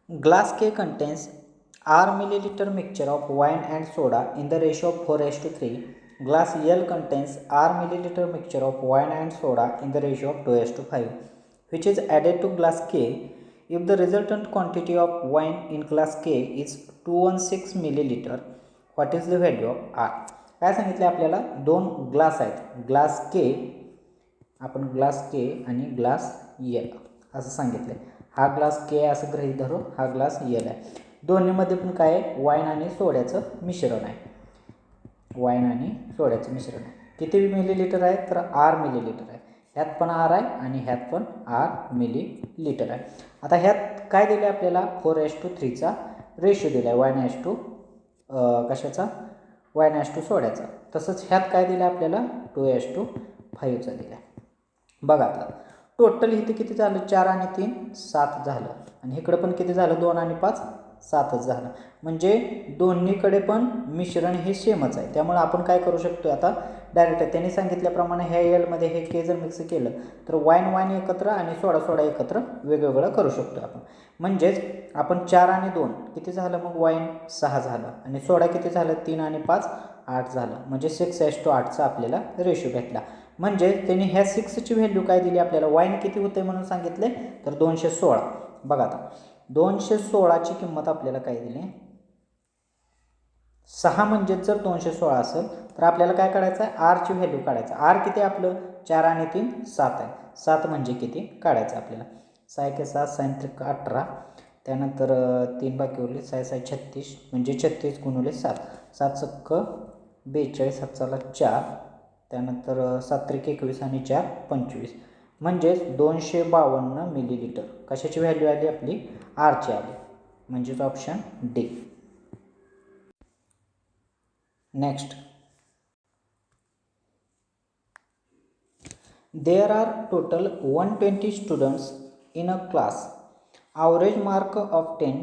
Glass K contains R milliliter mixture of wine and soda in the ratio of 4:3. Glass L contains R milliliter mixture of wine and soda in the ratio of 2:5, which is added to glass K if the resultant quantity of wine in glass K is 216 milliliter. What is the value of R? काय सांगितले आपल्याला दोन glass आहेत, glass के, आपण glass के आणि glass L असं सांगितलं. हा ग्लास के असं गृहीत धरू, हा ग्लास एल आहे. दोन्हीमध्ये पण काय आहे, वाईन आणि सोड्याचं मिश्रण आहे. वाईन आणि सोड्याचं मिश्रण आहे. किती मिलीलिटर आहे तर आर मिलीलिटर आहे. ह्यात पण आर आहे आणि ह्यात पण आर मिलीलिटर आहे. आता ह्यात काय दिलं आहे आपल्याला 4:3चा रेशो दिला आहे, वाईन ॲज टू कशाचा, वाईन ॲज टू सोड्याचा. तसंच ह्यात काय दिलं आहे आपल्याला 2:5चा दिला आहे. बघा आता टोटल इथे किती झालं, 4 आणि 3 7 झालं आणि इकडे पण किती झालं, 2 आणि 5 7च झालं. म्हणजे दोन्हीकडे पण मिश्रण हे सेमच आहे. त्यामुळे आपण काय करू शकतो आता डायरेक्ट त्यांनी सांगितल्याप्रमाणे ह्या एलमध्ये हे के जर मिक्स केलं तर वाईन एकत्र आणि सोडा एकत्र वेगवेगळं करू शकतो आपण. म्हणजेच आपण 4 आणि 2 किती झालं, मग वाईन 6 झालं आणि सोडा किती झालं, 3 आणि 5 8 झालं. म्हणजे 6:8चा आपल्याला रेशो भेटला. म्हणजे त्यांनी ह्या 6ची व्हॅल्यू काय दिली आपल्याला, वाईन किती होते म्हणून सांगितले तर 216. बघा आता 216ची किंमत आपल्याला काय दिली, 6 म्हणजेच जर 216 असेल तर आपल्याला काय काढायचं आहे, आरची व्हॅल्यू काढायचं. आर किती आपलं 4 आणि 3 7 आहे. 7 म्हणजे किती काढायचं आपल्याला, 6 के 7 6 त्रिक 18, त्यानंतर 3 बाकी उरले, 6 6 36 म्हणजे 36 गुणिले 7, 7 चक्क 42, 7 चला 4, त्यानंतर 7 त्रिक 21 आणि 4 25, म्हणजेच 252 मिलीलिटर कशाची व्हॅल्यू आली आपली, आरची आली. म्हणजेच option D. Next, there are total 120 students in a class. Average mark of 10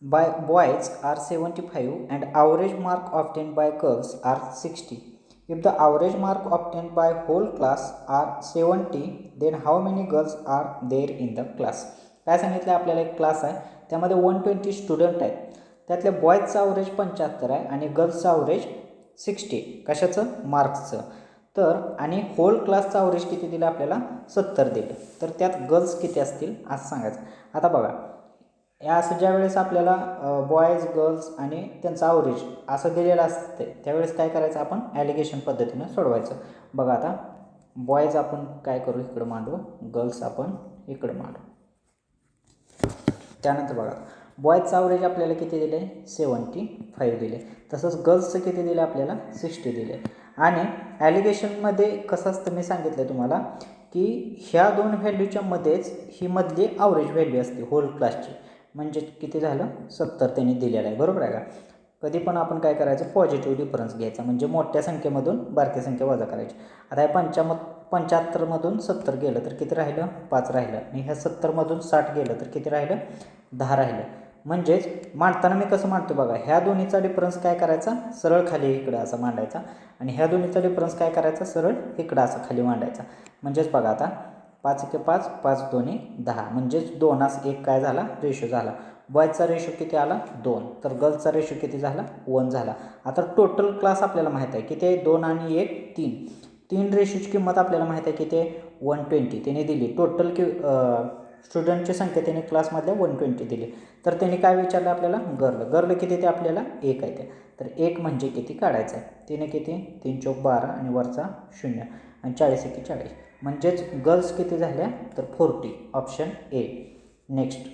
by boys are 75 and average mark of 10 by girls are 60. If the average mark of 10 by whole class are 70, then how many girls are there in the class? काय सांगितलं आपल्याला, एक class आहे त्यामध्ये 120 student आहेत. त्यातल्या बॉयजचं average 75 आहे आणि गर्ल्सचं अवरेज 60. कशाचं, मार्क्सचं. तर आणि होल क्लासचा अवरेज किती दिला आपल्याला, 70 दिलं. तर त्यात गर्ल्स किती असतील असं सांगायचं. आता बघा या असं ज्या वेळेस आपल्याला बॉयज गर्ल्स आणि त्यांचा अवरेज असं दिलेलं असते त्यावेळेस काय करायचं, आपण ॲलिगेशन पद्धतीनं सोडवायचं. बघा आता बॉयज आपण काय करू, इकडं मांडू, गर्ल्स आपण इकडं मांडू. त्यानंतर बघा बॉयजचं अवरेज आपल्याला किती दिले, 75 दिले. तसंच गर्ल्सचं किती दिलं आपल्याला, 60 दिले. आणि ॲलिगेशनमध्ये कसं असतं मी सांगितलं तुम्हाला की ह्या दोन व्हॅल्यूच्या मध्येच ही मधली अवरेज व्हॅल्यू असते होल क्लासची. म्हणजे किती झालं, 70 त्यांनी दिलेलं आहे, बरोबर आहे का. कधी पण आपण काय करायचं, पॉझिटिव्ह डिफरन्स घ्यायचा. म्हणजे मोठ्या संख्येमधून बारक्या संख्या वजा करायची. आता हे 75मधून 70 गेलं तर किती राहिलं, 5 राहिलं. आणि ह्या 70मधून 60 गेलं तर किती राहिलं, 10 राहिलं. म्हणजेच मांडताना मी कसं मांडतो बघा, ह्या दोन्हीचा डिफरन्स काय करायचा, सरळ खाली इकडं असा मांडायचा आणि ह्या दोन्हीचा डिफरन्स काय करायचा, सरळ इकडं असं खाली मांडायचा. म्हणजेच बघा आता 5 के 5 5 2 10, म्हणजेच 2:1 काय झाला, रेशो झाला. बॉयजचा रेशो किती आला, 2. तर गर्ल्सचा रेशो किती झाला, 1 झाला. आता टोटल क्लास आपल्याला माहीत आहे किती आहे, 2 आणि 1 3. 3 रेशोची किंमत आपल्याला माहीत आहे किती आहे, 120 त्याने दिली. टोटल स्टुडंटची संख्या त्याने क्लासमधल्या 120 दिली. तर त्यांनी काय विचारलं आपल्याला, गर्ल किती ते आपल्याला 1 आहे ते. तर 1 म्हणजे किती काढायचं आहे, तिने किती 3 चौक 12 आणि वरचा 0 आणि 40 एके 40. म्हणजेच गर्ल्स किती झाल्या तर 40, option A. Next,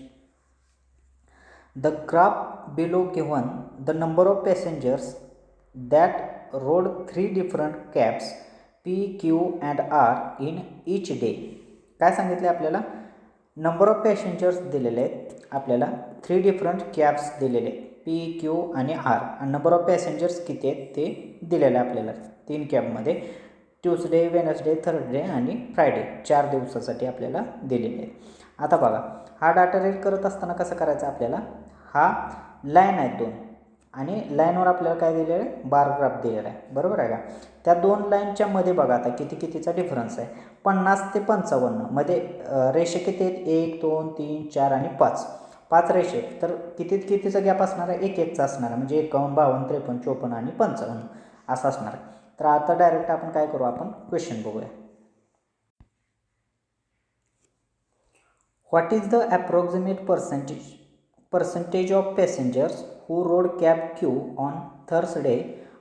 the graph below given the number of passengers that road 3 different cabs P, Q and R in each day. काय सांगितले आपल्याला, नंबर ऑफ पॅसेंजर्स दिलेले आहेत आपल्याला, 3 डिफरंट कॅब्स दिलेले आहेत P, Q आणि R. आणि नंबर ऑफ पॅसेंजर्स किती आहेत ते दिलेलं आहे आपल्याला 3 कॅबमध्ये. ट्यूसडे, वेनसडे, थर्सडे आणि फ्रायडे 4 दिवसासाठी आपल्याला दिलेले आहेत. आता बघा हा डाटा रीड करत असताना कसं करायचं आपल्याला, हा लाईन आहेत 2 आणि लाईनवर आपल्याला काय दिलेलं आहे, बार ग्राफ दिलेला आहे, बरोबर आहे का. त्या 2 लाईनच्या मध्ये बघा आता कितीचा डिफरन्स आहे, 50 ते 55 मध्ये रेषा किती आहेत, 1 2 3 4 आणि 5. 5 रेषे तर कितीचा गॅप असणार आहे, 1-1चा असणार आहे. म्हणजे 51, 52, 53, 54 आणि 55 असं असणार आहे. तर आता डायरेक्ट आपण काय करू, आपण क्वेश्चन बघूया. What is the approximate percentage of passengers who rode cab Q on Thursday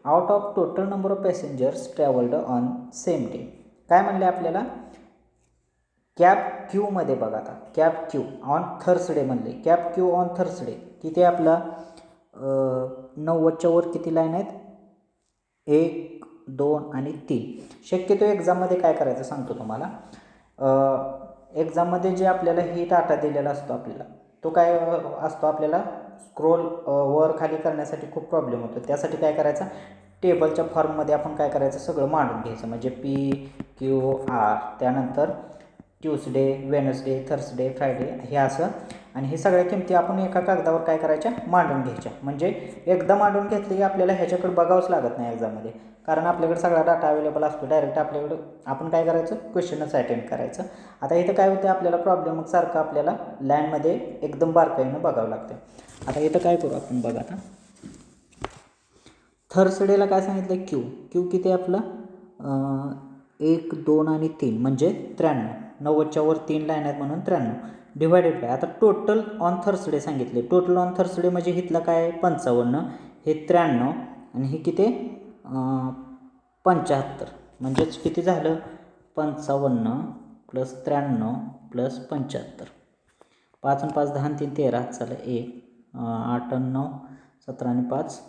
out of total number of passengers traveled on same day. काय म्हणले आपल्याला, कॅब क्यूमध्ये बघा. आता कॅब क्यू ऑन थर्सडे म्हणले, कॅब क्यू ऑन थर्सडे किती आपला 90च्या वर किती लाईन आहेत, 1, 2 आणि 3. शक्यतो एक्झाममध्ये काय करायचं सांगतो तुम्हाला. एक्झाममध्ये जे आपल्याला ही डाटा दिलेला असतो आपल्याला, तो काय असतो, आपल्याला स्क्रोल वर खाली करण्यासाठी खूप प्रॉब्लेम होतो. त्यासाठी काय करायचं, टेबलच्या फॉर्ममध्ये आपण काय करायचं, सगळं मांडून घ्यायचं. म्हणजे PQR, त्यानंतर ट्यूसडे, वेनसडे, थर्सडे, फ्रायडे हे असं, आणि हे सगळ्या किमती आपण एका कागदावर काय करायच्या, मांडून घ्यायच्या. म्हणजे एकदा मांडून घेतली की आपल्याला ह्याच्याकडे बघावंच लागत नाही एक्झाममध्ये, कारण आपल्याकडे सगळा डाटा अवेलेबल असतो. डायरेक्ट आपल्याकडं आपण काय करायचं, क्वेश्चनच अटेंड करायचं. आता इथं काय होतं, आपल्याला प्रॉब्लेम मग सारखं आपल्याला लाईनमध्ये एकदम बारकाईनं बघावं लागतं. आता इथं काय करू आपण बघा. आता थर्सडेला काय सांगितलं, क्यू किती आपलं 1, 2 आणि 3 म्हणजे 93. 90च्या वर 3 लाईन आहेत म्हणून 93 डिवायडेड बाय. आता टोटल ऑन थर्सडे सांगितले, टोटल ऑन थर्सडे म्हणजे इथलं काय 55, हे 93 आणि हे किती 75. म्हणजेच किती झालं, 55 + 93 + 75. 5 आणि 5 10 आणि 3 13 झालं 1, 8 आणि 9 17 आणि 5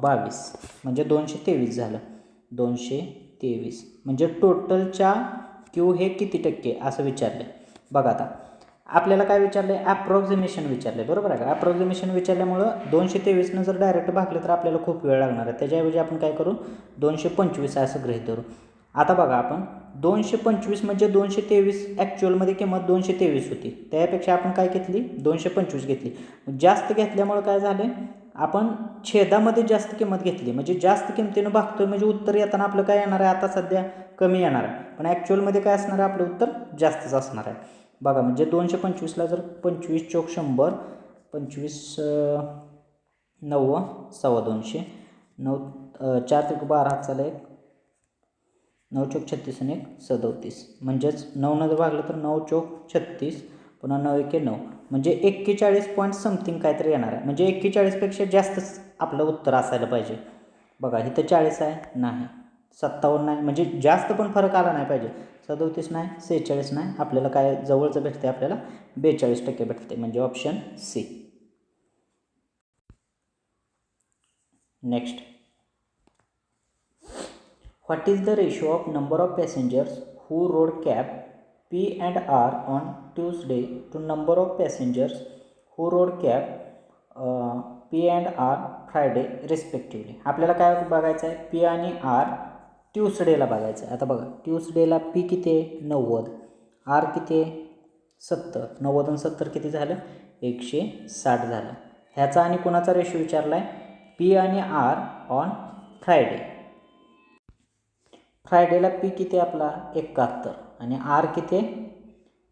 22 म्हणजे 223 झालं. 223 म्हणजे टोटलच्या क्यू हे किती टक्के असं विचारलं. बघा आता आपल्याला काय विचारलं, ॲप्रॉक्झिमेशन विचारलं, बरोबर आहे का. ॲप्रॉक्झिमेशन विचारल्यामुळं 223नं जर डायरेक्ट भागलं तर आपल्याला खूप वेळ लागणार आहे. त्याच्याऐवजी आपण काय करू, 225 असं गृहीत धरू. आता बघा आपण 225 म्हणजे 223 ॲक्च्युअलमध्ये किंमत 223 होती, त्यापेक्षा आपण काय घेतली, 225 घेतली. जास्त घेतल्यामुळं काय झालं, आपण छेदामध्ये जास्त किंमत घेतली. म्हणजे जास्त किमतीनं भागतोय म्हणजे उत्तर येताना आपलं काय येणार आहे, आता सध्या कमी येणार आहे, पण ॲक्च्युअलमध्ये काय असणार आहे, आपलं उत्तर जास्तच असणार आहे. बघा म्हणजे 225ला जर 25 चौक 100, 25 9 225, 9 4 त्रिक 12 चालेल, 9 चौक 36 आणि 1 37. म्हणजेच 9 जर भागलं तर 9 चौक 36, पुन्हा 9 1 9 म्हणजे 41 पॉईंट समथिंग काहीतरी येणार आहे. म्हणजे 41पेक्षा जास्तच आपलं उत्तर असायला पाहिजे. बघा इथं 40 आहे, नाही 57 नाही, म्हणजे जास्त पण फरक आला नाही पाहिजे. 37 नाही, 46 नाही, आपल्याला काय जवळचं भेटते, आपल्याला 42% भेटते. म्हणजे option C. Next, what is the ratio of number of passengers who rode cab P&R on Tuesday to number of passengers who rode cab P&R Friday respectively. आपल्याला काय बघायचं आहे, P आणि R ट्यूसडेला बघायचं आहे. आता बघा ट्यूसडेला P किती आहे 90, R किती आहे 70, 90 आणि 70 किती झालं 160 झालं. ह्याचा आणि कोणाचा रेशो विचारला आहे, P आणि R ऑन फ्रायडे. फ्रायडेला P किती आपला 71 आणि R किती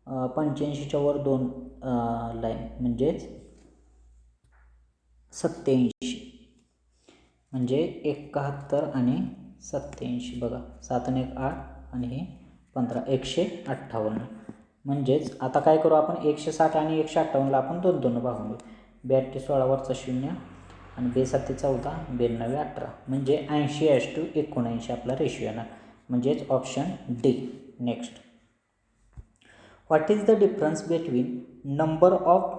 85च्या वर 2 लाईन म्हणजेच 87, म्हणजे 71 आणि 87. बघा 7 आणि 1 8 आणि हे 15, 158. म्हणजेच आता काय करू आपण, 160 आणि 158ला आपण 2 भागून घेऊ. 82 16 वरचा 0 आणि 2 7 14, 92 18 म्हणजे 80:79 आपला रेशो येणार. म्हणजेच option D. Next, what is the difference between number of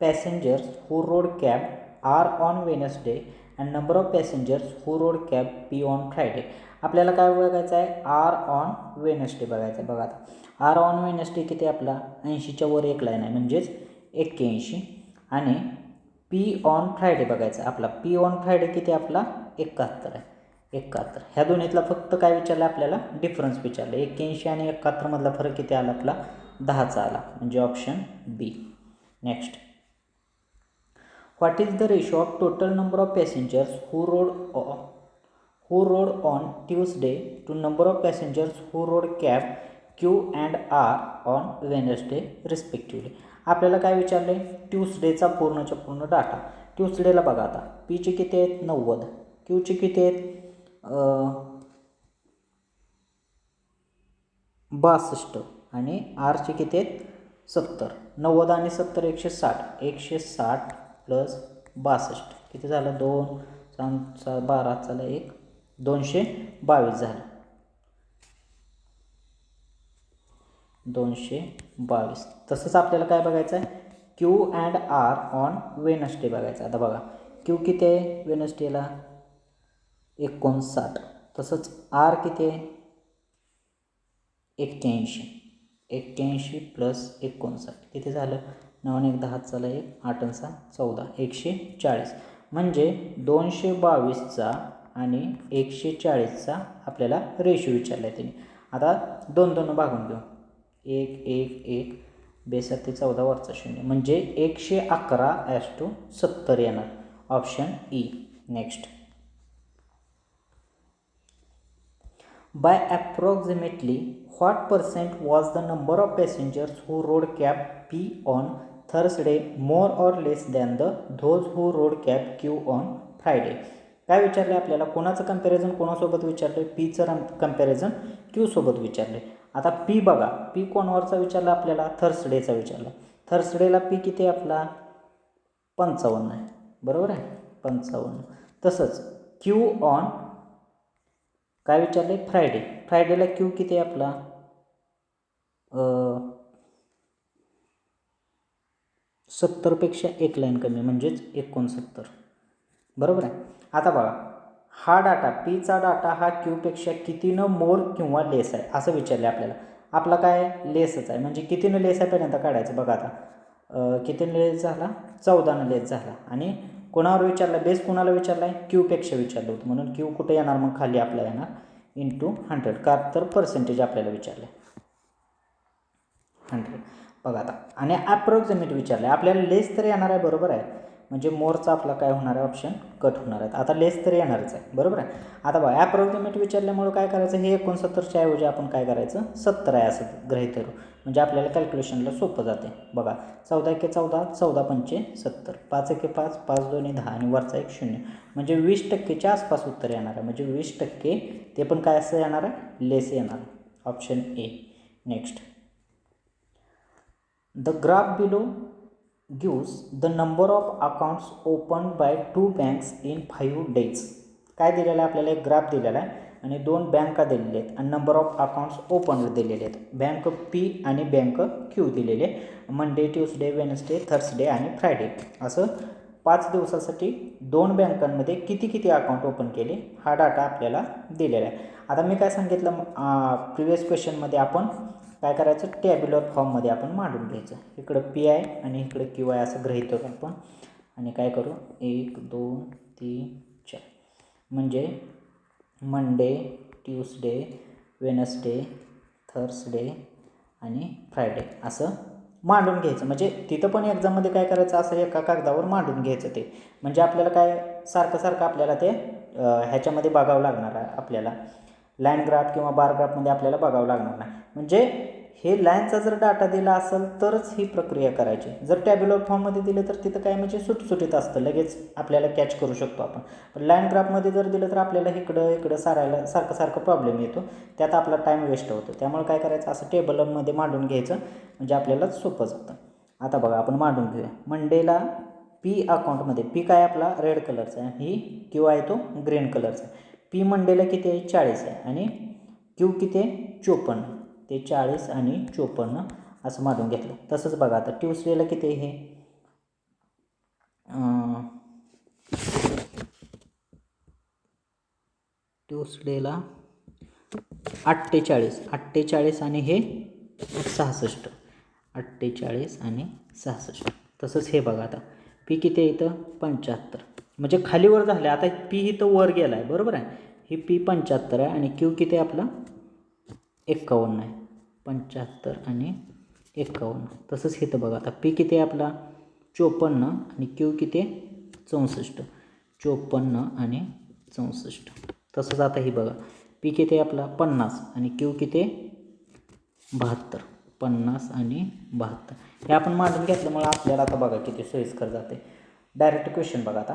passengers who rode cab R on Wednesday and number of passengers who rode cab P on Friday. आपल्याला काय बघायचं आहे, आर ऑन वेनसडे बघायचं आहे. बघा आता आर ऑन वेनसडे किती आपला 80च्या वर एक लाईन आहे म्हणजेच 81, आणि पी ऑन फ्रायडे बघायचं आपला पी ऑन फ्रायडे किती आपला 71 आहे, 71. ह्या दोन्हीतला फक्त काय विचारलं आपल्याला, डिफरन्स विचारलं. 81 आणि 71 मधला फरक किती आला आपला 10चा आला. म्हणजे option B. Next, what is the ratio of total number of passengers who rode on Tuesday to number of passengers who rode cab Q and R on Wednesday respectively. आपल्याला काय विचारलं आहे, ट्यूसडेचा पूर्णच्या पूर्ण डाटा. ट्यूसडेला बघा आता पीचे किती आहेत 90, क्यूचे किती आहेत 62 आणि आरचे किती आहेत 70. 90 आणि 70 160, 160 प्लस 62 किती झालं 2 12 चला 1 222 झालं. 222. तसंच आपल्याला काय बघायचं आहे, Q and R on Wednesday बघायचं. आता बघा क्यू किती आहे वेनसडेला 59. तसंच आर किती आहे 81. 81 प्लस 59 किती झालं 9 1 10 चला 1 8 6 14 140. म्हणजे 222चा आणि 140चा आपल्याला रेशो विचारला आहे त्यांनी. आता 2 2 भागून घेऊ 1 1 1 बेस ते 14 वरचा 0 म्हणजे 111:70 येणार. Option E. Next. By approximately what percent was the number of passengers who rode cab P on Thursday more or less than those who rode cab Q on Friday? काय विचारले आपल्याला, कोणाचं कंपॅरिझन कोणासोबत विचारले, पीचं कंपॅरिझन क्यू सोबत विचारले. आता P बघा, पी कोणावरचा विचारला आपल्याला, थर्सडेचा विचारला. थर्सडेला पी किती आहे आपला 55 आहे, बरोबर आहे 55. तसंच क्यू ऑन काय विचारले फ्रायडे. फ्रायडेला क्यू किती आहे आपला 70पेक्षा एक लाईन कमी म्हणजेच 69, बरोबर आहे. आता बघा हा डाटा पीचा डाटा हा क्यूपेक्षा कितीनं मोर किंवा लेस आहे असं विचारले आपल्याला. आपला काय लेसच आहे, म्हणजे कितीनं लेस आहे पहिल्यांदा काढायचं. बघा आता कितीनं लेस झाला 14नं लेस झाला. आणि कोणावर विचारला, बेस कोणाला विचारला आहे क्यूपेक्षा विचारलं होतं, म्हणून क्यू कुठे येणार मग खाली आपला येणार इंटू 100. का तर पर्सेंटेज आपल्याला विचारलं आहे 100. बघा आता आणि ॲप्रॉक्सिमेट विचारलं आहे आपल्याला, लेस तर येणार आहे बरोबर आहे, म्हणजे मोरचा आपला काय होणार आहे ऑप्शन कट होणार आहे. आता लेस तर येणारच आहे बरोबर आहे. आता बघा ॲप्रॉक्सिमेट विचारल्यामुळं काय करायचं, हे 69च्या ऐवजी आपण काय करायचं 70 आहे असं गृहीत धरू, म्हणजे आपल्याला कॅल्क्युलेशनला सोपं जाते. बघा 14 × 14 14 पंचे 70, 5 × 5 5 2 10 आणि वरचा एक 0 म्हणजे 20%च्या आसपास उत्तर येणार आहे. म्हणजे 20% ते पण काय असं येणार आहे लेस येणार आहे. Option A. Next. The graph below gives the number of accounts opened by 2 banks in 5 days. काय दिलेलं आहे आपल्याला, एक ग्राफ दिलेला आहे आणि 2 बँका दिलेले आहेत आणि नंबर ऑफ अकाउंट्स ओपन दिलेले आहेत. बँक पी आणि बँक क्यू दिलेले आहे. मंडे, ट्यूसडे, वेनसडे, थर्सडे आणि फ्रायडे असं 5 दिवसासाठी 2 बँकांमध्ये किती किती अकाउंट ओपन केले हा डाटा आपल्याला दिलेला आहे. आता मी काय सांगितलं प्रिव्हियस क्वेश्चनमध्ये आपण काय करायचं, टॅब्युलर फॉर्ममध्ये आपण मांडून घ्यायचं. इकडं पी आहे आणि इकडं क्यू आहे असं गृहीत धरू आपण आणि काय करू 1 2 3 4 म्हणजे मंडे, ट्यूसडे, वेनसडे, थर्सडे आणि फ्रायडे असं मांडून घ्यायचं. म्हणजे तिथं पण एक्झाममध्ये काय करायचं असं एका कागदावर मांडून घ्यायचं ते, म्हणजे आपल्याला काय सारखं सारखं आपल्याला ते ह्याच्यामध्ये बघावं लागणार आहे. आपल्याला लाईन ग्राफ किंवा बार ग्राफमध्ये आपल्याला बघावं लागणार नाही. म्हणजे हे लाईनचा जर डाटा दिला असेल तरच ही प्रक्रिया करायची. जर टॅब्युलर फॉर्ममध्ये दिलं तर तिथं काय म्हणजे सुटसुटीत असतं, लगेच आपल्याला कॅच करू शकतो आपण. पण लाईन ग्राफमध्ये जर दिलं तर आपल्याला इकडं सारायला सारखं सारखं प्रॉब्लेम येतो, त्यात आपला टाईम वेस्ट होतो. त्यामुळे काय करायचं असं टेबलमध्ये मांडून घ्यायचं म्हणजे आपल्याला सोपं जातं. आता बघा आपण मांडून घेऊया. मंडेला पी अकाउंटमध्ये पी काय आपला रेड कलरचा आहे, ही क्यू आहे तो ग्रीन कलरचा आहे. पी मंडेला किती आहे 40 आहे आणि क्यू किती आहे 54. ते 40 आणि 54 असं मांडून घेतलं. तसंच बघा आता ट्यूसडेला किती आहे हे ट्यूसडेला 48 आणि हे 66. 48 आणि 66. तसंच हे बघा आता पी किती आहे इथं 75, म्हणजे खालीवर झालं. आता पी इथं वर गेला आहे बरोबर आहे. ही पी 75 आहे आणि क्यू किती आहे आपला 51 आहे. 75 आणि 51. तसंच इथं बघा आता पी किती आहे आपला 54 आणि क्यू किती आहे 64. 54 आणि 64. तसंच आता ही बघा पी किती आहे आपला 50 आणि क्यू किती आहे 72, 50 आणि 72 हे आपण मांडून घेतल्यामुळे आपल्याला आता बघा किती सोयीस्कर जाते. डायरेक्ट क्वेश्चन बघा आता.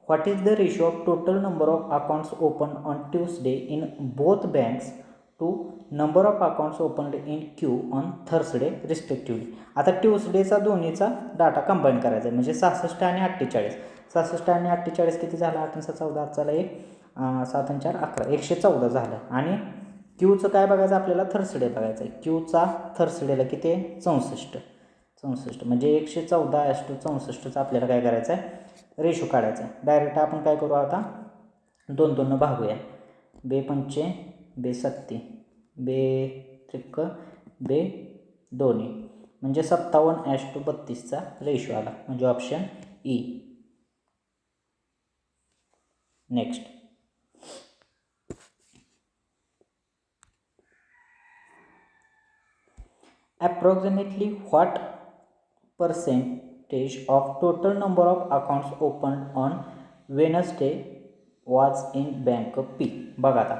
What is the ratio of total number of accounts open on Tuesday in both banks to number of accounts opened in Q on Thursday respectively. आता ट्यूसडेचा दोन्हीचा डाटा कंबाईन करायचा आहे म्हणजे 66 आणि 48. 66 आणि 48 किती झाला? 8 आणि 14 चला 1 7 आणि 4 11 114 झालं. आणि क्यूचं काय बघायचं आपल्याला? थर्सडे बघायचं आहे. क्यूचा थर्सडेला किती आहे? 64 म्हणजे 114:64चा आपल्याला काय करायचं आहे? रेशो काढायचा आहे. डायरेक्ट आपण काय करू आता? 2 भागूया. 2 पंचे 2 सत्ती 2 त्रिक 2 दोन्ही म्हणजे 57:32चा रेशो आला म्हणजे option E. Next. approximately what percentage of total number of accounts opened on Wednesday was in bank P. बघा आता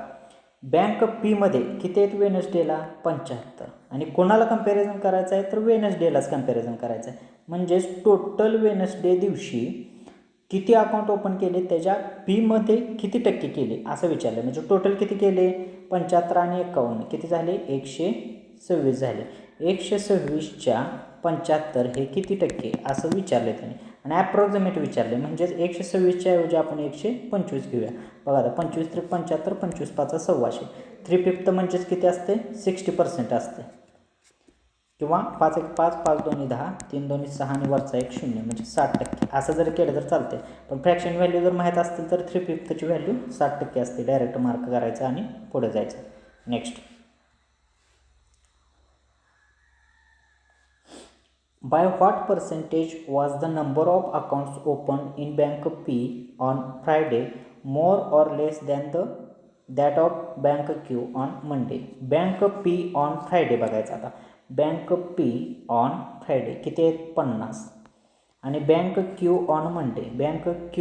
बँक पी मध्ये किती आहेत वेनसडेला? 75. आणि कोणाला कंपॅरिझन करायचं आहे? तर वेनसडेलाच कंपॅरिझन करायचं आहे. म्हणजेच टोटल वेनसडे दिवशी किती अकाउंट ओपन केले त्याच्या पीमध्ये किती टक्के केले असं विचारलं. म्हणजे टोटल किती केले? 75 आणि 51 किती झाले? 126 झाले. 126च्या 75 हे किती टक्के असं विचारले त्याने आणि ॲप्रॉक्सिमेट विचारले. म्हणजेच 126च्या ऐवजी आपण 125 घेऊया. बघा आता 25 त्रिक 75 25 5 126 3/5 म्हणजेच किती असते? 60% असते. किंवा 5 1 5 5 2 10 3 2 6 आणि वरचा 1 0 म्हणजे 60% असं जर केलं तर चालते. पण फ्रॅक्शन व्हॅल्यू जर माहीत असतील तर 3/5ची व्हॅल्यू 60% असते. डायरेक्ट मार्क करायचं आणि पुढे जायचं. Next. By what percentage was the number of accounts opened in Bank P on Friday more or less than that of Bank Q on Monday? Bank P on Friday बघायचं आता. Bank P on Friday किती आहेत? 50. आणि Bank Q on Monday. Bank Q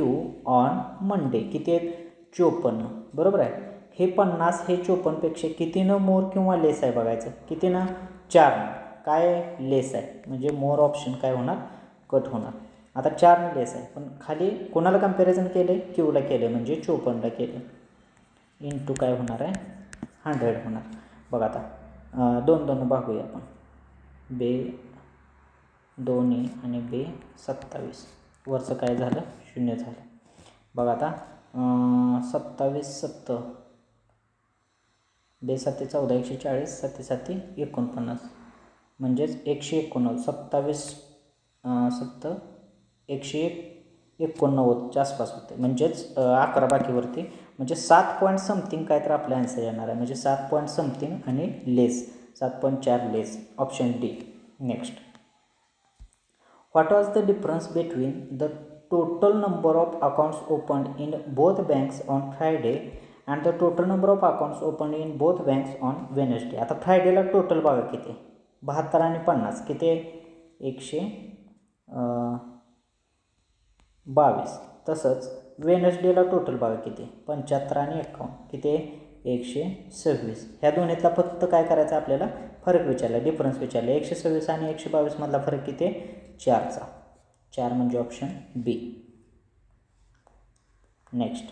on Monday किती आहेत? 54. बरोबर आहे. हे 50 हे 54पेक्षा कितीनं मोर किंवा लेस आहे बघायचं. कितीनं? 4. काय लेस आहे म्हणजे मोर ऑप्शन काय होणार? कट होणार. आता 4 लेस आहे पण खाली कोणाला कंपॅरिझन केले? क्यूला केले म्हणजे 54ला केले. इंटू काय होणार आहे? 100 होणार. बघा आता 2 भागूया आपण. 2 2 आणि 2 27 वरचं काय झालं? 0 झालं. बघा आता 27 7 2 7 14 140 7 7 49 म्हणजेच 189 27 7 189च्या आसपास होते. म्हणजेच 11 बाकीवरती म्हणजे 7 पॉईंट समथिंग काय तर आपला आन्सर येणार आहे. म्हणजे 7 पॉईंट समथिंग आणि less 7.4 less option D. Next. What was the difference between the total number of accounts opened in both banks on Friday and the total number of accounts opened in both banks on Wednesday? आता फ्रायडेला total बघा किती? 72 आणि 50 किती? 122. तसंच वेनसडेला total बघा किती? 75 आणि 51 किती? 126. ह्या दोन्हीतला फक्त काय करायचं आपल्याला? फरक विचारला, डिफरन्स विचारला. 126 आणि 122 मधला फरक किती? 4चा. 4 म्हणजे option B. Next.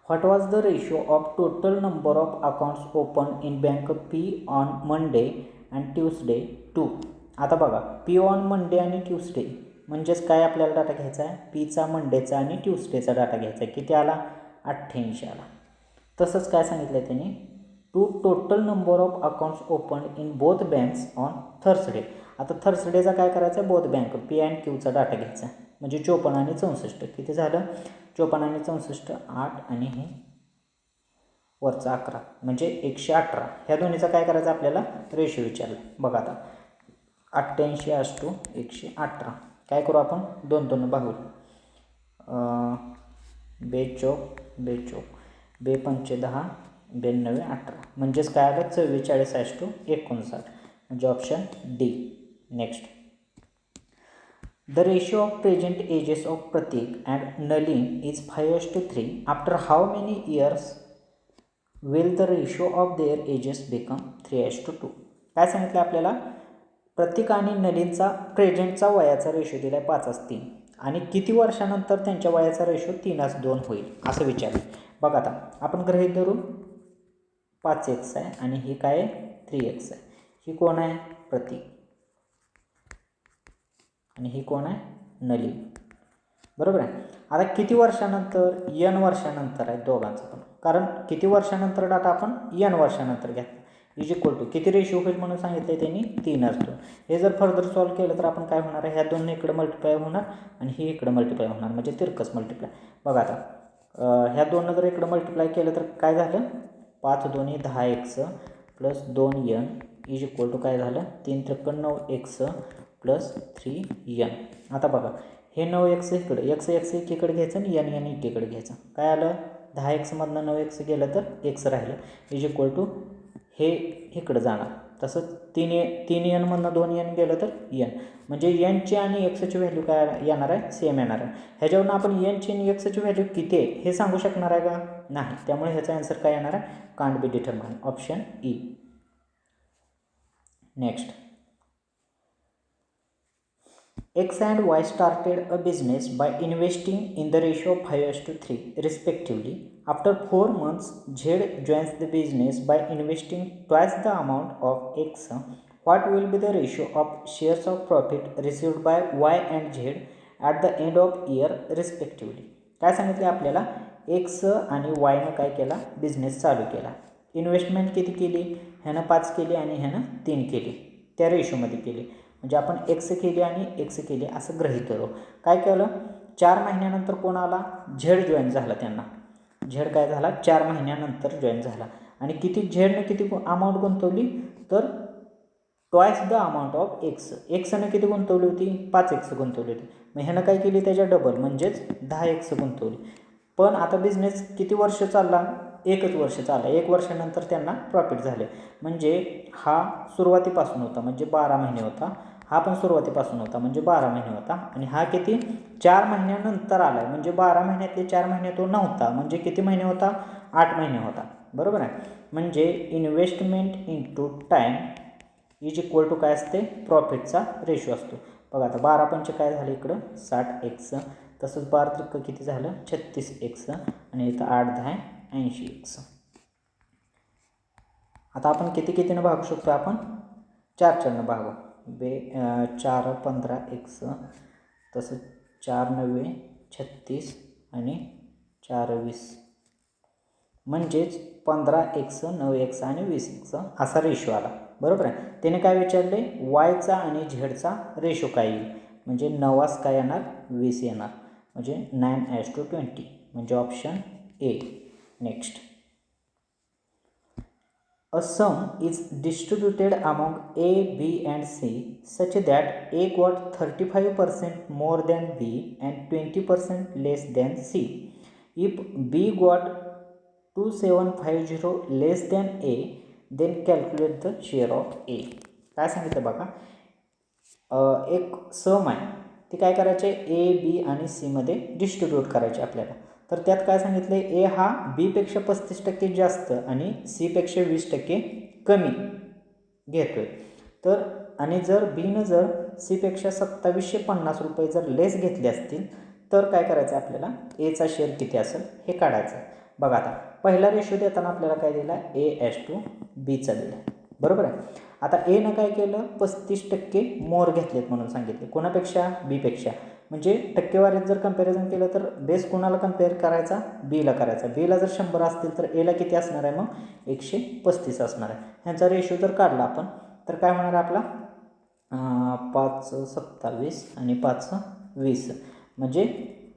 What was the ratio of total number of accounts open in bank P on Monday and Tuesday to? आता बघा पी ऑन मंडे आणि ट्यूसडे म्हणजेच काय आपल्याला डाटा घ्यायचा आहे? पीचा मंडेचा आणि ट्यूसडेचा डाटा घ्यायचा आहे. किती आला? 88 आला. तसंच काय सांगितलं आहे त्यांनी? To total number of accounts open in both banks on Thursday. आता थर्सडेचा काय करायचं आहे? बोथ बँक पी अँड क्यूचा डाटा घ्यायचा म्हणजे 54 आणि 64 किती झालं? 54 आणि 64 8 आणि हे वरचा 11 म्हणजे 118. ह्या दोन्हीचा काय करायचं आपल्याला? रेशो विचारला. बघा आता 88:118 काय करू आपण? 2 भागू. 2 चौक 2 चौक 2 पंचे 10 92 18 म्हणजेच काय आलं? 44:59 म्हणजे option D. Next. The ratio of present ages of Pratik and Nalin is 5:3. After how many years will the ratio of their ages become 3:2. काय सांगितलं आपल्याला, प्रतीक आणि नलिनचा प्रेझेंटचा वयाचा रेशो दिला आहे 5:3 आणि किती वर्षानंतर त्यांच्या वयाचा रेशो 3:2 होईल असं विचारलं. बघा आता आपण गृहीत धरू 5x आहे आणि ही काय आहे 3x आहे. ही कोण आहे प्रतीक आणि ही कोण आहे नलिन, बरोबर आहे. आता किती वर्षानंतर, n वर्षानंतर आहे दोघांचं पण, कारण किती वर्षानंतर डाटा आपण n वर्षानंतर घेतला. इज इक्वल टू किती रेशो होईल म्हणून सांगितलं आहे त्यांनी 3:2. हे जर फर्दर सॉल्व्ह केलं तर आपण काय होणार आहे, ह्या दोन इकडं मल्टिप्लाय होणार आणि ही इकडं मल्टिप्लाय होणार, म्हणजे तिरकस मल्टिप्लाय. बघा आता ह्या दोन जर इकडं मल्टिप्लाय केलं तर काय झालं, 5 2 10x plus 2n is equal to काय झालं 3 त्रिक 9x प्लस 3n. आता बघा हे 9x इकडं x एकीकडे घ्यायचं आणि n एकीकडे घ्यायचं. काय आलं 10x मधनं 9x गेलं तर x राहिलं इज इक्वल टू हे इकडं जाणार. तसं 3n मधनं 2n गेलं तर n, म्हणजे nची आणि xची व्हॅल्यू काय येणार आहे, सेम येणार आहे. ह्याच्यावरून आपण nची आणि xची व्हॅल्यू किती आहे हे सांगू शकणार आहे का, नाही. त्यामुळे ह्याचा आन्सर काय येणार आहे, can't be determine, option E. Next, X and Y started a business by investing in the ratio of 5:3 respectively. After 4 months, Z joins the business by investing twice the amount of X. What will be the ratio of shares of profit received by Y and Z at the end of year respectively? काय सांगितले आपल्याला, X आणि Yनं काय केला, business चालू केला. Investment किती केली, ह्यानं 5 केली आणि ह्यानं 3 केली, त्या रेशोमध्ये केली. म्हणजे आपण x केली आणि x केली असं गृहीत धरू. काय केलं, 4 महिन्यानंतर कोण आला, झेड जॉईन झाला त्यांना. झेड काय झाला 4 महिन्यानंतर जॉईन झाला आणि किती झेडनं किती अमाऊंट गुंतवली, तर twice the amount of X. एक्सनं किती गुंतवली होती, 5x गुंतवली होती. मग ह्यानं काय केली, त्याच्या डबल म्हणजेच 10x गुंतवली. पण आता बिझनेस किती वर्ष चालला, 1 वर्ष चालला. 1 वर्षानंतर त्यांना प्रॉफिट झाले. म्हणजे हा सुरुवातीपासून होता म्हणजे 12 महिने होता, हा पण सुरुवातीपासून होता म्हणजे 12 महिने होता आणि हा किती 4 महिन्यानंतर आला आहे म्हणजे 12 महिन्यातले 4 महिने तो नव्हता, म्हणजे किती महिने होता, 8 महिने होता, बरोबर आहे. म्हणजे investment into time is equal to काय असते, प्रॉफिटचा रेशो असतो. बघा आता 12 पंचे काय झालं इकडं 60x, तसंच 12 त्रिक किती झालं 36x आणि इथं 8 10 80x. आता आपण कितीनं भागू शकतो, आपण 4 भागू. 4 15x, तसं 4 9 36 आणि 4 20, म्हणजेच 15x 9x आणि 20x असा रेशो आला, बरोबर आहे. त्याने काय विचारले, वायचा आणि झेडचा रेशो काय येईल, म्हणजे 9 काय येणार 20 येणार, म्हणजे 9:20 म्हणजे option A. Next, a sum is distributed among A, B and C such that A got 35% more than B and 20% less than C. If B got 2750 less than A, then calculate the share of A. काय सांगितलं बघा, एक सम आहे, ती काय करायचे, A, B आणि C मध्ये डिस्ट्रीब्यूट करायचे आपल्याला. तर त्यात काय सांगितलं, ए हा बीपेक्षा 35% जास्त आणि सीपेक्षा 20% कमी घेतोय. तर आणि जर बीनं जर सीपेक्षा 2750 रुपये जर लेस घेतले असतील तर काय करायचं आपल्याला, एचा शेअर किती असेल हे काढायचं. बघा आता पहिला रेशो देताना आपल्याला काय दिला, A:B दिला, बरोबर आहे. आता एनं काय केलं, 35% मोर घेतलेत म्हणून सांगितले, कोणापेक्षा, बीपेक्षा. म्हणजे टक्केवारीत जर कंपॅरिझन केलं तर बेस कोणाला कंपेअर करायचा, बीला करायचा. बीला जर 100 असतील तर एला किती असणार आहे, मग 135 असणार आहे. ह्यांचा रेशो जर काढला आपण तर काय होणार आहे आपला, 5 27 आणि 5 20 म्हणजे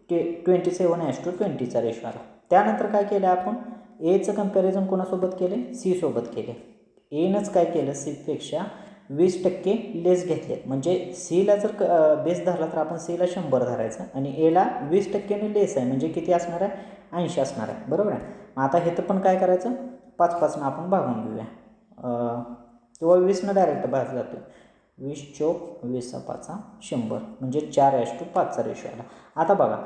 27:20चा रेशो आला. त्यानंतर काय केलं आपण, एचं कंपॅरिझन कोणासोबत केले, सी सोबत केले. एनंच काय केलं, सीपेक्षा 20% लेस घेतले, म्हणजे सीला जर बेस धरला तर आपण सीला 100 धरायचं आणि एला 20% लेस आहे म्हणजे किती असणार आहे, 80 असणार आहे, बरोबर आहे. आता हे तर पण काय करायचं, 5 आपण भागून घेऊया किंवा 20 डायरेक्ट भाग जातो. 20 चौक 20 5 100 म्हणजे 4:5चा रेशो आला. आता बघा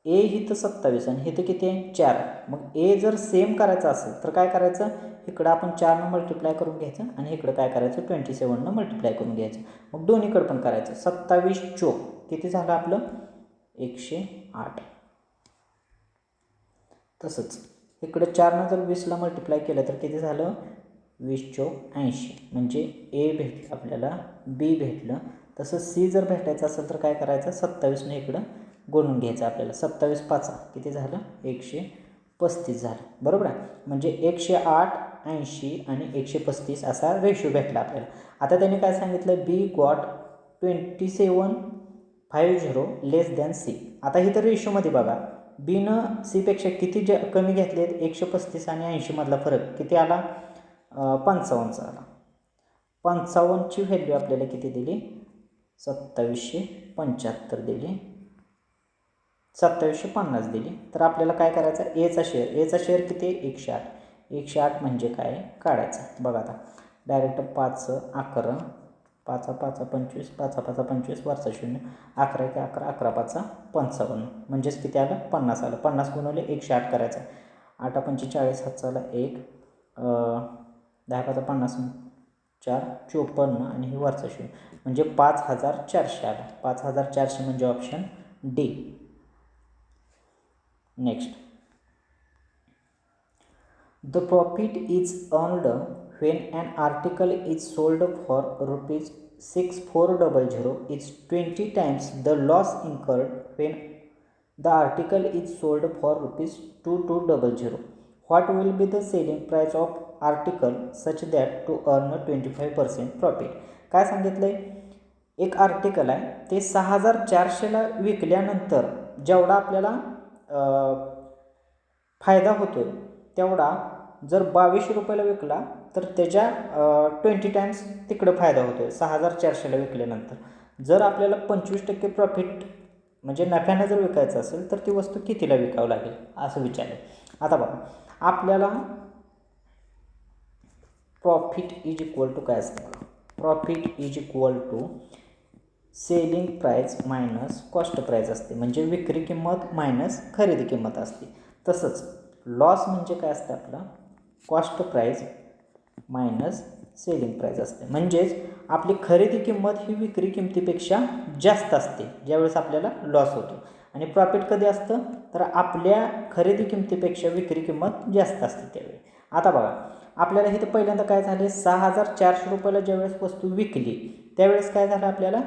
ए इथं 27 आणि इथं किती आहे 4 आहे. मग ए जर सेम करायचं असेल तर काय करायचं, इकडं आपण 4नं मल्टिप्लाय करून घ्यायचं आणि इकडं काय करायचं 27नं मल्टिप्लाय करून घ्यायचं. मग दोन्हीकडं पण करायचं. 27 चोक किती झालं आपलं 108. तसंच इकडं 4नं जर 20ला मल्टिप्लाय केलं तर किती झालं 20 चोक 80. म्हणजे ए भेटलं आपल्याला, बी भेटलं. तसं सी जर भेटायचं असेल तर काय करायचं 27ने इकडं गुणून घ्यायचं आपल्याला. 27 5 किती झालं 135 झालं. बरोबर आहे. म्हणजे 108, 80 आणि 135 असा रेशो भेटला आपल्याला. आता त्यांनी काय सांगितलं बी गॉट 2750 लेस दॅन सी. आता इथं रेशोमध्ये बघा बीनं सीपेक्षा किती कमी घेतलेत 135 आणि 80 मधला फरक किती आला 55चा आला. 55ची व्हॅल्यू आपल्याला किती दिली 2775 दिली, 2750 दिली. तर आपल्याला काय करायचं एचा शेअर किती 108. 108 म्हणजे काय काढायचं बघा. आता डायरेक्ट 5 11 5 5 25 5 5 25 वरचा 0 11 1 11 11 5 55 म्हणजेच किती आलं 50 आलं. 50 गुणवले 108 करायचं. 8 45 हातचाला 1 10 5 50 4 54 आणि हे वरचा 0 म्हणजे 5400 आला. 5400 म्हणजे option D. Next, the profit is earned when an article is sold for rupees 6400 is 20 times the loss incurred when the article is sold for rupees 2200. What will be the selling price of article such that to earn 25% profit? काय सांगितलंय एक article आहे ते 6400ला विकल्यानंतर जेवढा आपल्याला फायदा होतो तेवढा जर 2200 रुपयाला विकला तर त्याच्या 20 टाइम्स तिकडं फायदा होतो आहे 6400ला विकल्यानंतर. जर आपल्याला 25% प्रॉफिट म्हणजे नफ्यानं जर विकायचं असेल तर ती वस्तू कितीला विकावं लागेल असं विचारलं. आता बघा आपल्याला प्रॉफिट इज इक्वल टू काय असतं बघा. Profit is equal to selling price minus cost price असते. म्हणजे विक्री किंमत मायनस खरेदी किंमत असते. तसंच लॉस म्हणजे काय असतं आपला cost price minus selling price असते. म्हणजेच आपली खरेदी किंमत ही विक्री किंमतीपेक्षा जास्त असते ज्यावेळेस आपल्याला लॉस होतो. आणि प्रॉफिट कधी असतं तर आपल्या खरेदी किंमतीपेक्षा विक्री किंमत जास्त असते त्यावेळी. आता बघा आपल्याला इथं पहिल्यांदा काय झाले 6400 रुपयाला ज्यावेळेस वस्तू विकली त्यावेळेस काय झालं आपल्याला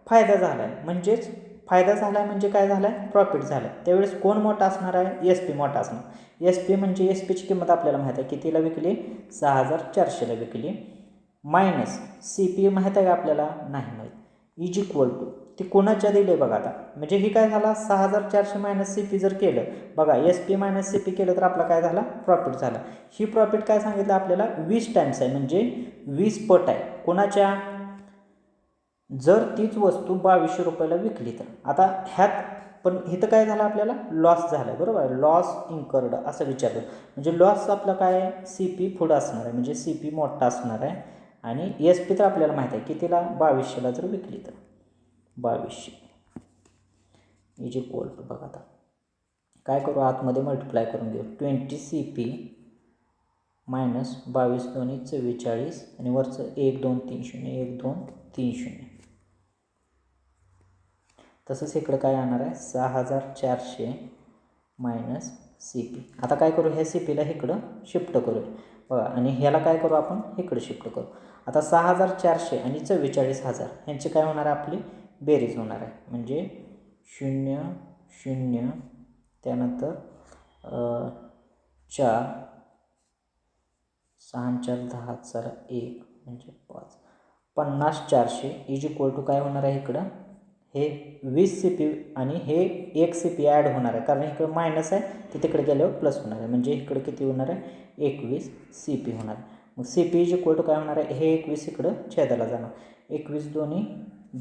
फायदा झाला आहे. म्हणजेच फायदा झाला आहे म्हणजे काय झालं आहे प्रॉफिट झालं आहे. त्यावेळेस कोण मोठा असणार आहे एस पी मोठा असणार. एस पी म्हणजे एस पीची किंमत आपल्याला माहीत आहे कितीला विकली 6400ला विकली मायनस सी पी माहीत आहे का आपल्याला नाही माहीत. इज इक्वल टू ती कोणाच्या दिले बघा. आता म्हणजे ही काय झाला 6400 मायनस सी पी जर केलं बघा S P minus C P केलं तर आपला काय झाला प्रॉफिट झाला. ही प्रॉफिट काय सांगितलं आपल्याला 20 टाइम्स आहे म्हणजे 20 पट आहे कोणाच्या जर तीच वस्तू 2200 रुपयाला विकली तर. आता ह्यात पण इथं काय झालं आपल्याला लॉस झाला बरोबर आहे. लॉस इन्कर्ड असं विचारलं म्हणजे लॉस आपलं काय आहे सी पी पुढं असणार आहे म्हणजे सी पी मोठा असणार आहे. आणि एस पी तर आपल्याला माहीत आहे कितीला 2200ला जर विकली तर 2200 इज इक्वल टू बघा. आता काय करू आतमध्ये मल्टिप्लाय करून घेऊ 20 सी पी मायनस 22 दोन्ही 44 आणि वरचं 1 2 3 0 1 2 3 0. तसंच इकडं काय येणार आहे 6400 मायनस सी पी. आता काय करू ह्या सी पीला इकडं शिफ्ट करू बघा आणि ह्याला काय करू आपण इकडं शिफ्ट करू. आता 6400 आणि 44000 ह्यांची काय होणार आहे आपली बेरीज होणार आहे. म्हणजे 0 0 त्यानंतर 4 6 4 10 जरा 1 म्हणजे 5 50 400 इज इक्वल टू काय होणार आहे इकडं हे 20 सी पी आणि हे 1 सी पी ॲड होणार आहे कारण इकडं मायनस आहे ते तिकडे गेल्यावर प्लस होणार आहे. म्हणजे इकडं किती होणार आहे 21 सी पी होणार आहे. मग C P is equal to काय होणार आहे हे 21 इकडं छेदाला जाणार 21 दोन्ही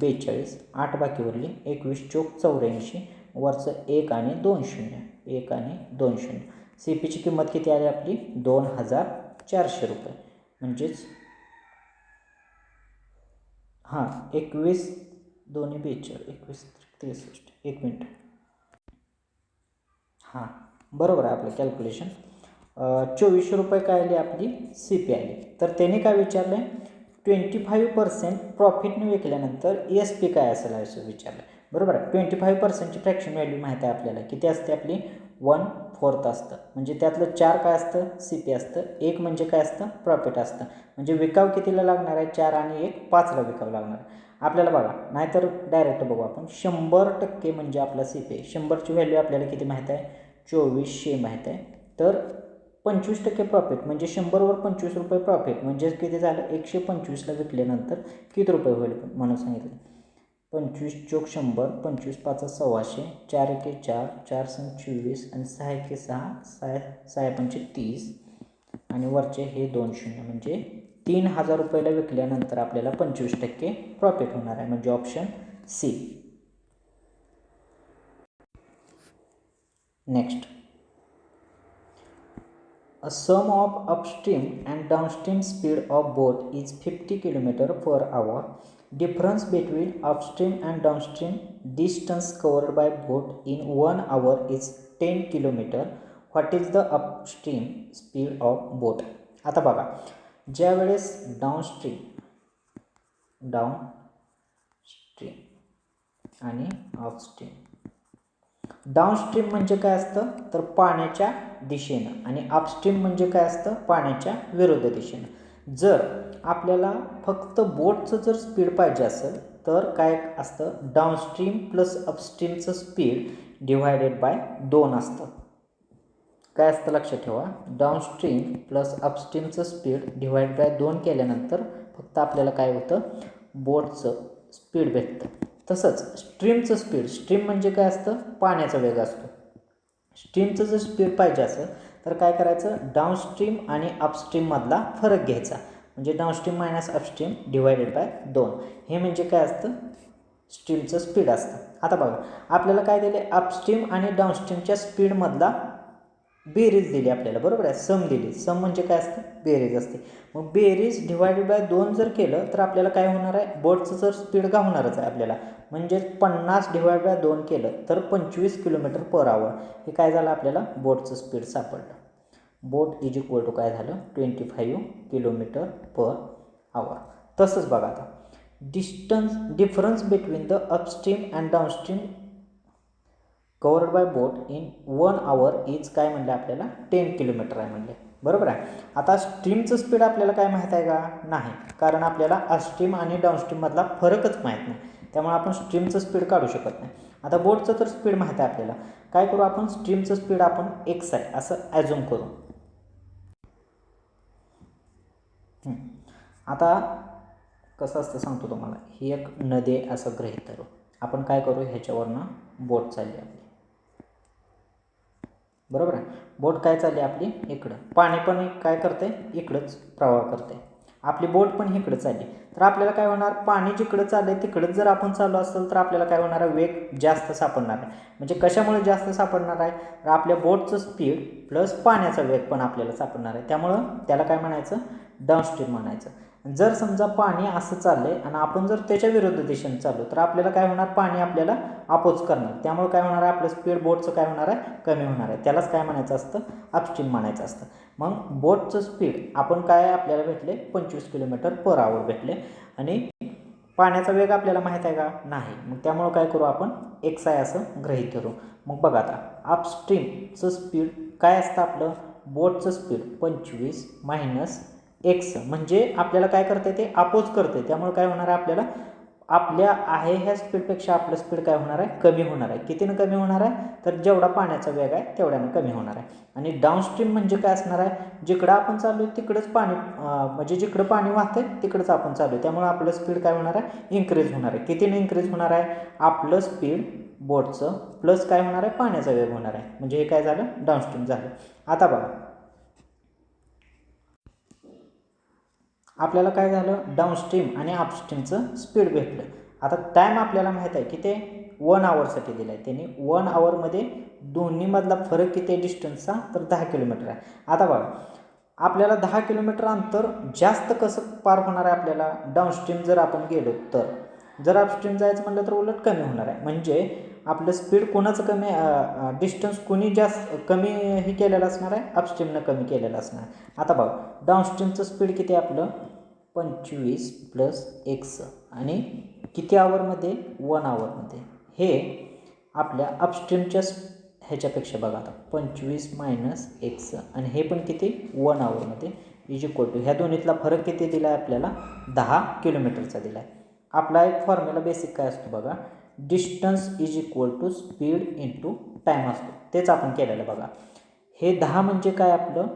42 8 बाकी उरली 21 चोक 84 वरचं 1 आणि 2 0 1 आणि 2 0. सी पीची किंमत किती आली आपली 2400 रुपये. म्हणजेच हां 21 दोन्ही 42 21 63 1 मिनिट हां बरोबर आहे आपलं कॅल्क्युलेशन. 2400 रुपये काय आली आपली सी पी आली. तर त्याने काय विचारलं आहे 25% प्रॉफिटने विकल्यानंतर एस पी काय असेल असं विचारलं. बरोबर आहे. 25%ची फ्रॅक्शन व्हॅल्यू माहिती आहे आपल्याला किती असते आपली 1/4 असतं. म्हणजे त्यातलं 4 काय असतं सी पी असतं. 1 म्हणजे काय असतं प्रॉफिट असतं. म्हणजे विकाव कितीला लागणार आहे 4 आणि 1 5ला विकाव लागणार आहे आपल्याला. बघा नाहीतर डायरेक्ट बघू आपण 100% म्हणजे आपला सी पी 100ची व्हॅल्यू आपल्याला किती माहीत आहे 2400 माहीत आहे. तर 25% प्रॉफिट म्हणजे 100वर 25 रुपये प्रॉफिट म्हणजे किती झालं 125ला विकल्यानंतर किती रुपये होईल म्हणून सांगितलं. 25 चोक 100 25 5 1,600 4 एके 4 4 सं 24 आणि 6 एके 6 6 पंचे 30 आणि वरचे हे 2 शून्य म्हणजे 3000 रुपयाला विकल्यानंतर आपल्याला 25% प्रॉफिट होणार आहे म्हणजे option C. Next, a sum of upstream and downstream speed of boat is 50 km/h. Difference between upstream and downstream distance covered by boat in 1 hour is 10 km. What is the upstream speed of boat? आता बघा ज्या वेळेस downstream आणि upstream. Downstream म्हणजे काय असतं तर पाण्याच्या दिशेनं आणि अपस्ट्रीम म्हणजे काय असतं पाण्याच्या विरुद्ध दिशेनं. जर आपल्याला फक्त बोटचं जर स्पीड पाहिजे असेल तर काय असतं डाउनस्ट्रीम प्लस अपस्ट्रीमचं स्पीड डिवायडेड बाय 2 असतं. काय असतं लक्षात ठेवा डाउनस्ट्रीम प्लस अपस्ट्रीमचं स्पीड डिवाइड बाय 2 केल्यानंतर फक्त आपल्याला काय होतं बोटचं स्पीड भेटतं. तसंच स्ट्रीमचं स्पीड स्ट्रीम म्हणजे काय असतं पाण्याचा वेग असतो. स्ट्रीमचं जर स्पीड पाहिजे असेल तर काय करायचं डाउनस्ट्रीम आणि अपस्ट्रीममधला फरक घ्यायचा म्हणजे downstream minus upstream divided by 2 हे म्हणजे काय असतं स्ट्रीमचं स्पीड असतं. आता बघा आपल्याला काय दिले अपस्ट्रीम आणि डाउनस्ट्रीमच्या स्पीडमधला बेरीज दिली आपल्याला. बरोबर आहे. सम दिली. सम म्हणजे काय असतं बेरीज असते. मग बेरीज डिवायडेड बाय 2 जर केलं तर आपल्याला काय होणार आहे बोटचं जर स्पीड गावणारच आहे आपल्याला म्हणजे 50 डिवाइड बाय 2 केलं तर 25 km/h हे काय झालं आपल्याला बोटचं स्पीड सापडलं. बोट इज इक्वल टू काय झालं 25 km/h. तसंच बघा आता difference between the upstream and downstream covered by boat in 1 hour is काय म्हणलं आपल्याला 10 km आहे म्हणले. बरोबर आहे. आता स्ट्रीमचं स्पीड आपल्याला काय माहीत आहे का नाही कारण आपल्याला अपस्ट्रीम आणि डाउनस्ट्रीममधला फरकच माहीत नाही त्यामुळे आपण स्ट्रीमचं स्पीड काढू शकत नाही. आता बोटचं तर स्पीड माहीत आहे आपल्याला. काय करू आपण स्ट्रीमचं स्पीड आपण x आहे असं ॲझ्युम करू. आता कसं असतं सांगतो तुम्हाला ही एक नदी आहे असं गृहीत धरू. आपण काय करू ह्याच्यावरनं बोट चालली आपली. बरोबर आहे. बोट काय चालली आपली इकडं पाणी पण काय करते इकडंच प्रवाह करते. आपली बोट पण इकडं चालली तर आपल्याला काय होणार पाणी जिकडं चाललं आहे तिकडंच जर आपण चाललो असेल तर आपल्याला काय होणार आहे वेग जास्त सापडणार आहे. म्हणजे कशामुळे जास्त सापडणार आहे तर आपल्या बोटचं स्पीड प्लस पाण्याचा वेग पण आपल्याला सापडणार आहे. त्यामुळं त्याला काय म्हणायचं डाउनस्ट्रीम म्हणायचं. जर समजा पाणी असं चाललं आहे आणि आपण जर त्याच्या विरुद्ध दिशेने चाललो तर आपल्याला काय होणार पाणी आपल्याला अपोज करणार त्यामुळे काय होणार आहे आपलं स्पीड बोटचं काय होणार आहे कमी होणार आहे. त्यालाच काय म्हणायचं असतं अपस्ट्रीम म्हणायचं असतं. मग बोटचं स्पीड आपण काय आपल्याला भेटले 25 km/h भेटले आणि पाण्याचा वेग आपल्याला माहीत आहे का नाही. मग त्यामुळं काय करू आपण x आहे असं गृहीत धरू. मग बघा आता अपस्ट्रीमचं स्पीड काय असतं आपलं बोटचं स्पीड 25 मायनस x म्हणजे आपल्याला काय करते ते अपोज करते त्यामुळे काय होणार आहे आपल्याला आपल्या आहे ह्या स्पीडपेक्षा आपलं स्पीड काय होणार आहे कमी होणार आहे. कितीनं कमी होणार आहे तर जेवढा पाण्याचा वेग आहे तेवढ्यानं कमी होणार आहे. आणि डाउनस्ट्रीम म्हणजे काय असणार आहे जिकडं आपण चालू आहे तिकडंच पाणी म्हणजे जिकडं पाणी वाहते तिकडंच आपण चालू आहे त्यामुळे आपलं स्पीड काय होणार आहे इन्क्रीज होणार आहे. कितीनं इन्क्रीज होणार आहे आपलं स्पीड बोटचं प्लस काय होणार आहे पाण्याचा वेग होणार आहे म्हणजे हे काय झालं डाउनस्ट्रीम झालं. आता बघा आपल्याला काय झालं डाउनस्ट्रीम आणि अपस्ट्रीमचं स्पीड भेटलं. आता टाईम आपल्याला माहीत आहे की ते 1 hourसाठी दिलं आहे त्यांनी 1 hourमध्ये दोन्हीमधला फरक किती आहे डिस्टन्सचा तर 10 km आहे. आता बघा आपल्याला 10 km अंतर जास्त कसं पार होणार आहे आपल्याला डाउनस्ट्रीम जर आपण गेलो तर जर अपस्ट्रीम जायचं म्हटलं तर उलट कमी होणार आहे. म्हणजे आपलं स्पीड कोणाचं कमी डिस्टन्स कोणी जास्त कमी हे केलेलं असणार आहे, अपस्ट्रीमनं कमी केलेलं असणार आहे. आता बघा डाऊनस्ट्रीमचं स्पीड किती आहे आपलं 25 + x आणि किती आवरमध्ये 1 आवरमध्ये. हे आपल्या अपस्ट्रीमच्या ह्याच्यापेक्षा बघा आता 25 - x आणि हे पण किती 1 आवरमध्ये = ह्या दोन्हीतला फरक किती दिला आहे आपल्याला 10 किलोमीटरचा दिला आहे. आपला एक फॉर्म्युला बेसिक काय असतो बघा, डिस्टन्स = स्पीड × टाईम असतो. तेच आपण केलेलं बघा. हे 10 म्हणजे काय आपलं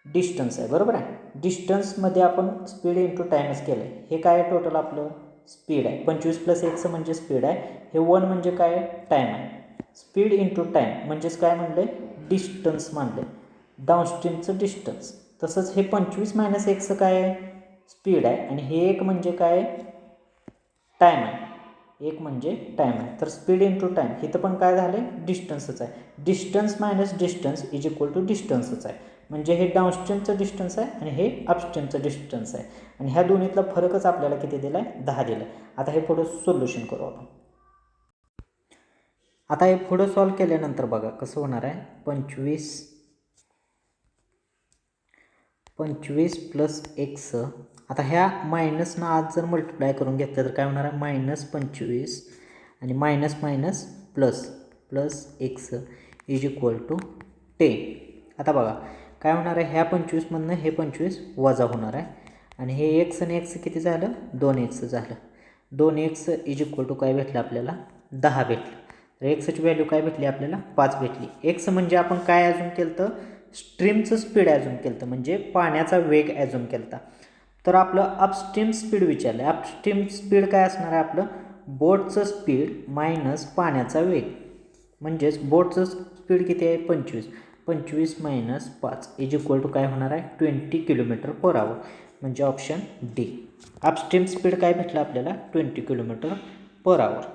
डिस्टन्स आहे बरोबर आहे. डिस्टन्समध्ये आपण स्पीड × टाईमच केलं आहे. हे काय आहे टोटल आपलं स्पीड आहे. 25 + x म्हणजे स्पीड आहे. हे 1 म्हणजे काय टाईम आहे. स्पीड × टाईम म्हणजेच काय म्हणलं आहे डिस्टन्स मानलं आहे, डाऊनस्ट्रीमचं डिस्टन्स. तसंच हे 25 - x काय आहे स्पीड आहे आणि हे 1 म्हणजे काय टाईम आहे. 1 म्हणजे टाईम आहे. तर स्पीड × टाईम इथं पण काय झालं डिस्टन्सच आहे. डिस्टन्स - डिस्टन्स = डिस्टन्सच आहे. म्हणजे हे डाऊनस्ट्रीमचं डिस्टन्स आहे आणि हे अपस्ट्रीमचं डिस्टन्स आहे आणि ह्या दोन्हीतला फरकच आपल्याला किती दिला आहे 10 दिला आहे. आता हे पुढं सोल्युशन करू आपण. आता हे पुढं सॉल्व केल्यानंतर बघा कसं होणार आहे 25 + x. आता ह्या मायनसनं आज जर मल्टिप्लाय करून घेतलं तर काय होणार आहे -25 आणि मायनस प्लस x = 10. आता बघा काय होणार आहे ह्या 25मधनं हे 25 वजा होणार आहे आणि हे x आणि x किती झालं 2x झालं. 2x = काय भेटलं आपल्याला 10 भेटलं. तर एक्सची व्हॅल्यू काय भेटली आपल्याला 5 भेटली. एक्स म्हणजे आपण काय ॲझ्युम केलं तर स्ट्रीमचं स्पीड ॲझ्युम केलं तर म्हणजे पाण्याचा वेग ॲझ्युम केला होता. तर आपलं अपस्ट्रीम स्पीड विचारलं आहे. अपस्ट्रीम स्पीड काय असणार आहे आपलं बोटचं स्पीड मायनस पाण्याचा वेग. म्हणजेच बोटचं स्पीड किती आहे 25 - 5 = काय होणार आहे 20 km/h. म्हणजे ऑप्शन डी. अपस्ट्रीम स्पीड काय भेटलं आपल्याला 20 km/h.